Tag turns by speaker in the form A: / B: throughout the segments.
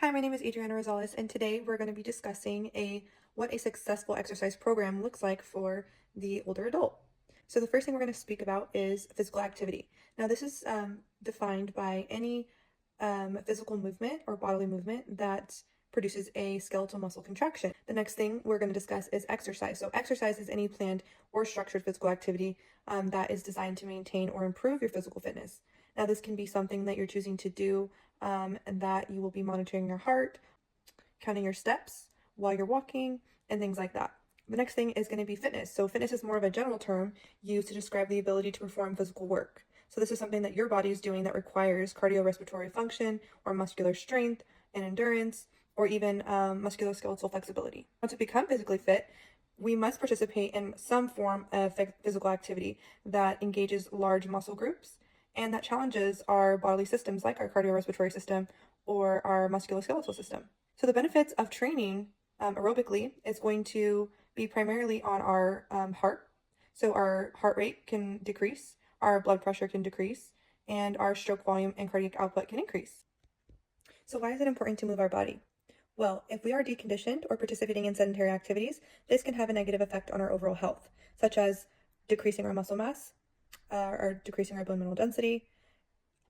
A: Hi, my name is Adriana Rosales, and today we're going to be discussing what a successful exercise program looks like for the older adult. So the first thing we're going to speak about is physical activity. Now, this is defined by any physical movement or bodily movement that produces a skeletal muscle contraction. The next thing we're going to discuss is exercise. So exercise is any planned or structured physical activity that is designed to maintain or improve your physical fitness. Now, this can be something that you're choosing to do and that you will be monitoring your heart, counting your steps while you're walking, and things like that. The next thing is going to be fitness. So fitness is more of a general term used to describe the ability to perform physical work. So this is something that your body is doing that requires cardiorespiratory function or muscular strength and endurance, or even musculoskeletal flexibility. To become physically fit, we must participate in some form of physical activity that engages large muscle groups and that challenges our bodily systems like our cardiorespiratory system or our musculoskeletal system. So the benefits of training aerobically is going to be primarily on our heart. So our heart rate can decrease, our blood pressure can decrease, and our stroke volume and cardiac output can increase. So why is it important to move our body? Well, if we are deconditioned or participating in sedentary activities, this can have a negative effect on our overall health, such as decreasing our muscle mass, or decreasing our bone mineral density,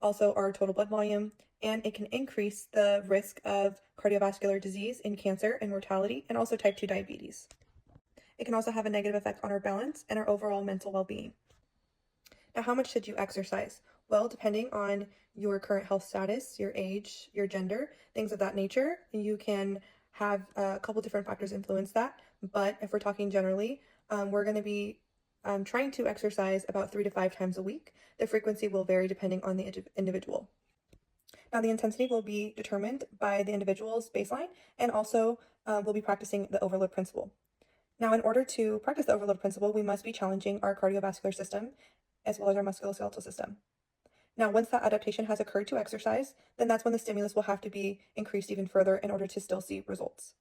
A: also our total blood volume, and it can increase the risk of cardiovascular disease and cancer and mortality, and also type 2 diabetes. It can also have a negative effect on our balance and our overall mental well-being. Now, how much should you exercise? Well, depending on your current health status, your age, your gender, things of that nature, you can have a couple different factors influence that. But if we're talking generally, we're going to be trying to exercise about 3 to 5 times a week. The frequency will vary depending on the individual. Now, the intensity will be determined by the individual's baseline, and also we'll be practicing the overload principle. Now, in order to practice the overload principle, we must be challenging our cardiovascular system as well as our musculoskeletal system. Now, once that adaptation has occurred to exercise, then that's when the stimulus will have to be increased even further in order to still see results.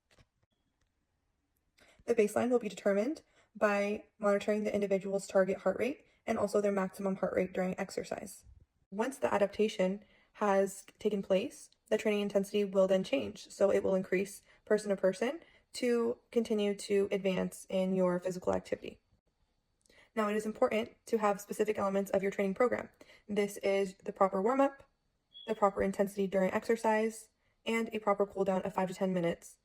A: The baseline will be determined by monitoring the individual's target heart rate and also their maximum heart rate during exercise. Once the adaptation has taken place, the training intensity will then change. So it will increase person to person to continue to advance in your physical activity. Now, it is important to have specific elements of your training program. This is the proper warm-up, the proper intensity during exercise, and a proper cool down of 5 to 10 minutes.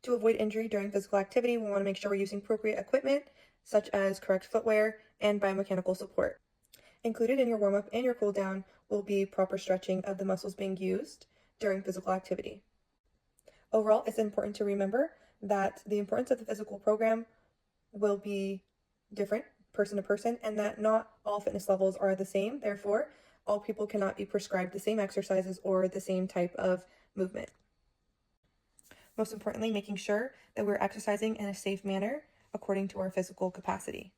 A: To avoid injury during physical activity, we want to make sure we're using appropriate equipment, such as correct footwear and biomechanical support. Included in your warm-up and your cool down will be proper stretching of the muscles being used during physical activity. Overall, it's important to remember that the importance of the physical program will be different person to person, and that not all fitness levels are the same. Therefore, all people cannot be prescribed the same exercises or the same type of movement. Most importantly, making sure that we're exercising in a safe manner according to our physical capacity.